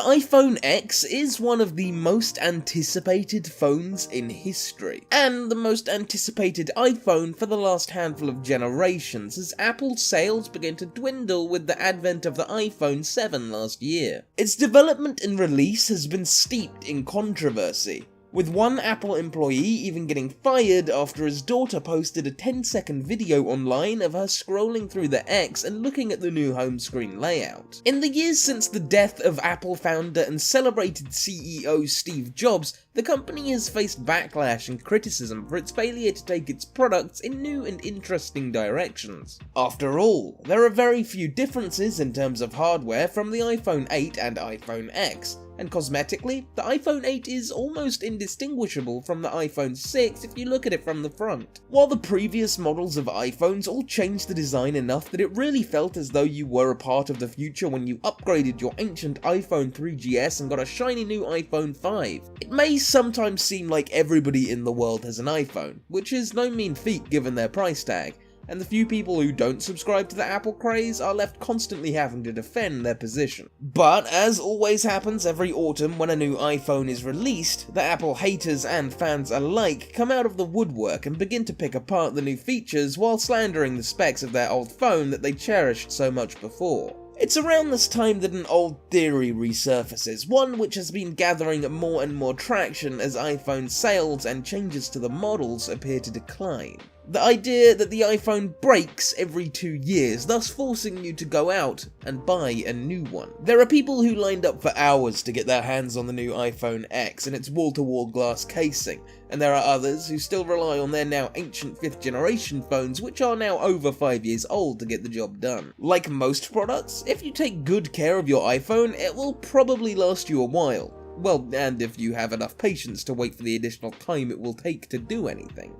The iPhone X is one of the most anticipated phones in history, and the most anticipated iPhone for the last handful of generations, as Apple's sales began to dwindle with the advent of the iPhone 7 last year. Its development and release has been steeped in controversy, with one Apple employee even getting fired after his daughter posted a 10-second video online of her scrolling through the X and looking at the new home screen layout. In the years since the death of Apple founder and celebrated CEO Steve Jobs, the company has faced backlash and criticism for its failure to take its products in new and interesting directions. After all, there are very few differences in terms of hardware from the iPhone 8 and iPhone X, and cosmetically, the iPhone 8 is almost indistinguishable from the iPhone 6 if you look at it from the front. While the previous models of iPhones all changed the design enough that it really felt as though you were a part of the future when you upgraded your ancient iPhone 3GS and got a shiny new iPhone 5. It may sometimes seem like everybody in the world has an iPhone, which is no mean feat given their price tag, and the few people who don't subscribe to the Apple craze are left constantly having to defend their position. But as always happens every autumn when a new iPhone is released, the Apple haters and fans alike come out of the woodwork and begin to pick apart the new features while slandering the specs of their old phone that they cherished so much before. It's around this time that an old theory resurfaces, one which has been gathering more and more traction as iPhone sales and changes to the models appear to decline. The idea that the iPhone breaks every 2 years, thus forcing you to go out and buy a new one. There are people who lined up for hours to get their hands on the new iPhone X and its wall-to-wall glass casing, and there are others who still rely on their now ancient 5th generation phones which are now over 5 years old to get the job done. Like most products, if you take good care of your iPhone, it will probably last you a while. Well, and if you have enough patience to wait for the additional time it will take to do anything.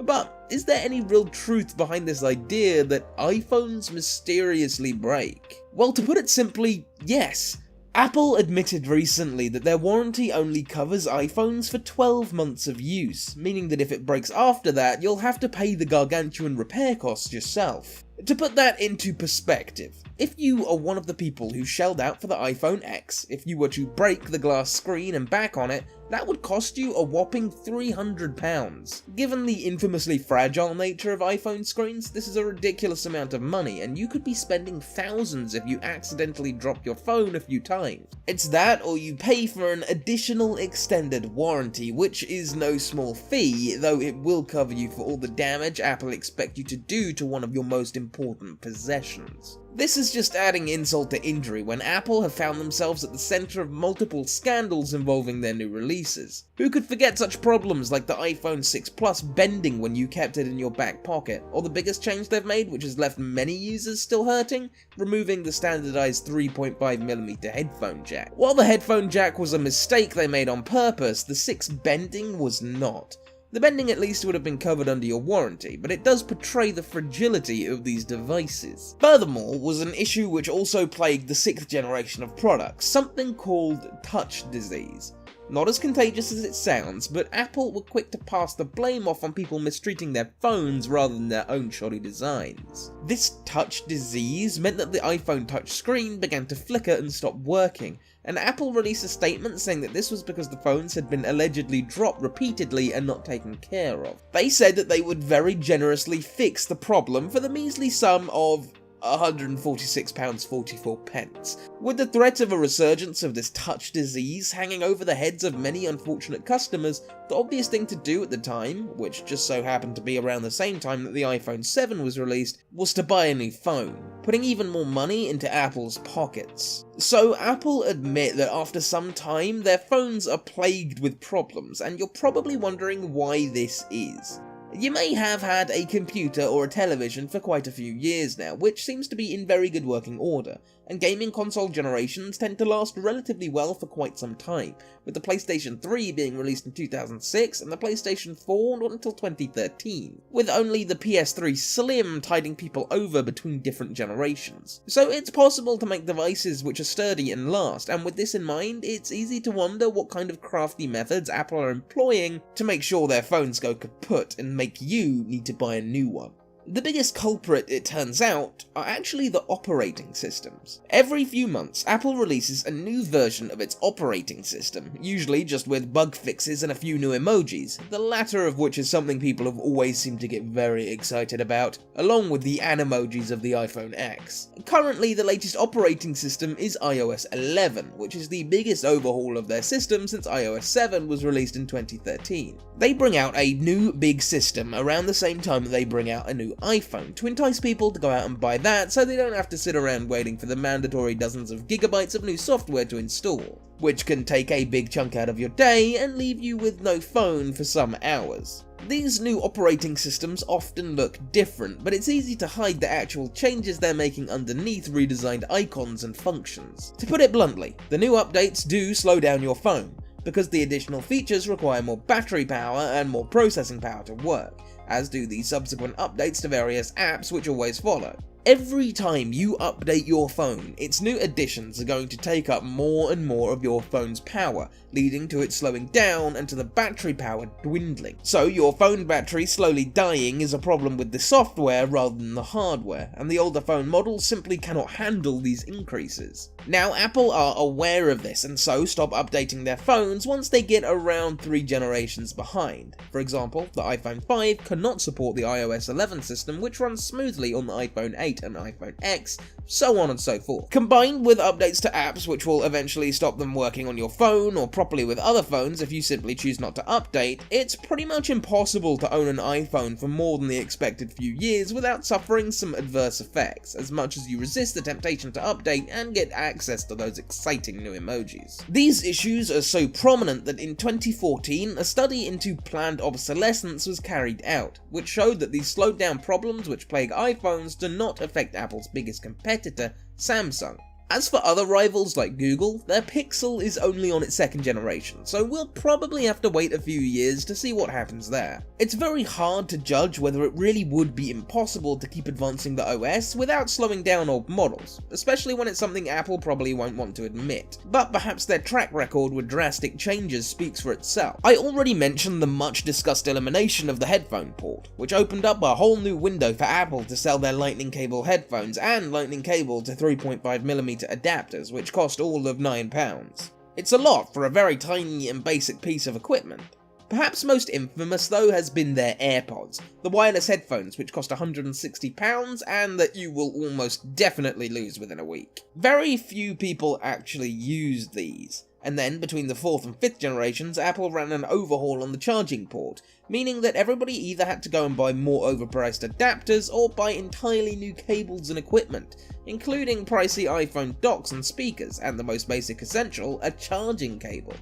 But is there any real truth behind this idea that iPhones mysteriously break? Well, to put it simply, yes. Apple admitted recently that their warranty only covers iPhones for 12 months of use, meaning that if it breaks after that, you'll have to pay the gargantuan repair costs yourself. To put that into perspective, if you are one of the people who shelled out for the iPhone X, if you were to break the glass screen and back on it, that would cost you a whopping £300. Given the infamously fragile nature of iPhone screens, this is a ridiculous amount of money, and you could be spending thousands if you accidentally drop your phone a few times. It's that, or you pay for an additional extended warranty, which is no small fee, though it will cover you for all the damage Apple expect you to do to one of your most important possessions. This is just adding insult to injury when Apple have found themselves at the center of multiple scandals involving their new releases. Who could forget such problems like the iPhone 6 Plus bending when you kept it in your back pocket, or the biggest change they've made, which has left many users still hurting, removing the standardized 3.5mm headphone jack. While the headphone jack was a mistake they made on purpose, the 6 bending was not. The bending at least would have been covered under your warranty, but it does portray the fragility of these devices. Furthermore, was an issue which also plagued the 6th generation of products, something called touch disease. Not as contagious as it sounds, but Apple were quick to pass the blame off on people mistreating their phones rather than their own shoddy designs. This touch disease meant that the iPhone touch screen began to flicker and stop working, and Apple released a statement saying that this was because the phones had been allegedly dropped repeatedly and not taken care of. They said that they would very generously fix the problem for the measly sum of £146.44. With the threat of a resurgence of this touch disease hanging over the heads of many unfortunate customers, the obvious thing to do at the time, which just so happened to be around the same time that the iPhone 7 was released, was to buy a new phone, putting even more money into Apple's pockets. So Apple admit that after some time, their phones are plagued with problems, and you're probably wondering why this is. You may have had a computer or a television for quite a few years now, which seems to be in very good working order, and gaming console generations tend to last relatively well for quite some time, with the PlayStation 3 being released in 2006 and the PlayStation 4 not until 2013, with only the PS3 Slim tiding people over between different generations. So it's possible to make devices which are sturdy and last, and with this in mind, it's easy to wonder what kind of crafty methods Apple are employing to make sure their phones go kaput and make you need to buy a new one. The biggest culprit, it turns out, are actually the operating systems. Every few months, Apple releases a new version of its operating system, usually just with bug fixes and a few new emojis, the latter of which is something people have always seemed to get very excited about, along with the animojis of the iPhone X. Currently, the latest operating system is iOS 11, which is the biggest overhaul of their system since iOS 7 was released in 2013. They bring out a new big system around the same time that they bring out a new iPhone, to entice people to go out and buy that so they don't have to sit around waiting for the mandatory dozens of gigabytes of new software to install, which can take a big chunk out of your day and leave you with no phone for some hours. These new operating systems often look different, but it's easy to hide the actual changes they're making underneath redesigned icons and functions. To put it bluntly, the new updates do slow down your phone, because the additional features require more battery power and more processing power to work, as do the subsequent updates to various apps which always follow. Every time you update your phone, its new additions are going to take up more and more of your phone's power, leading to it slowing down and to the battery power dwindling. So your phone battery slowly dying is a problem with the software rather than the hardware, and the older phone models simply cannot handle these increases. Now, Apple are aware of this and so stop updating their phones once they get around 3 generations behind. For example, the iPhone 5 cannot support the iOS 11 system, which runs smoothly on the iPhone 8 and iPhone X, so on and so forth. Combined with updates to apps which will eventually stop them working on your phone or properly with other phones if you simply choose not to update, it's pretty much impossible to own an iPhone for more than the expected few years without suffering some adverse effects, as much as you resist the temptation to update and get access to those exciting new emojis. These issues are so prominent that in 2014, a study into planned obsolescence was carried out, which showed that these slowed down problems which plague iPhones do not affect Apple's biggest competitor, Samsung. As for other rivals like Google, their Pixel is only on its 2nd generation, so we'll probably have to wait a few years to see what happens there. It's very hard to judge whether it really would be impossible to keep advancing the OS without slowing down old models, especially when it's something Apple probably won't want to admit. But perhaps their track record with drastic changes speaks for itself. I already mentioned the much discussed elimination of the headphone port, which opened up a whole new window for Apple to sell their lightning cable headphones and lightning cable to 3.5mm adapters, which cost all of £9. It's a lot for a very tiny and basic piece of equipment. Perhaps most infamous though has been their AirPods, the wireless headphones which cost £160 and that you will almost definitely lose within a week. Very few people actually use these. And then, between the 4th and 5th generations, Apple ran an overhaul on the charging port, meaning that everybody either had to go and buy more overpriced adapters or buy entirely new cables and equipment, including pricey iPhone docks and speakers, and the most basic essential, a charging cable.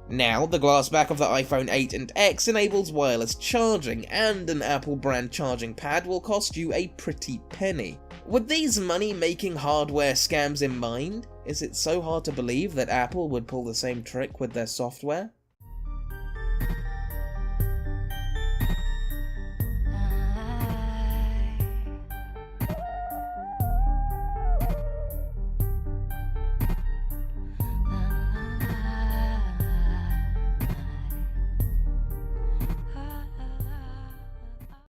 Now, the glass back of the iPhone 8 and X enables wireless charging, and an Apple brand charging pad will cost you a pretty penny. With these money-making hardware scams in mind, is it so hard to believe that Apple would pull the same trick with their software?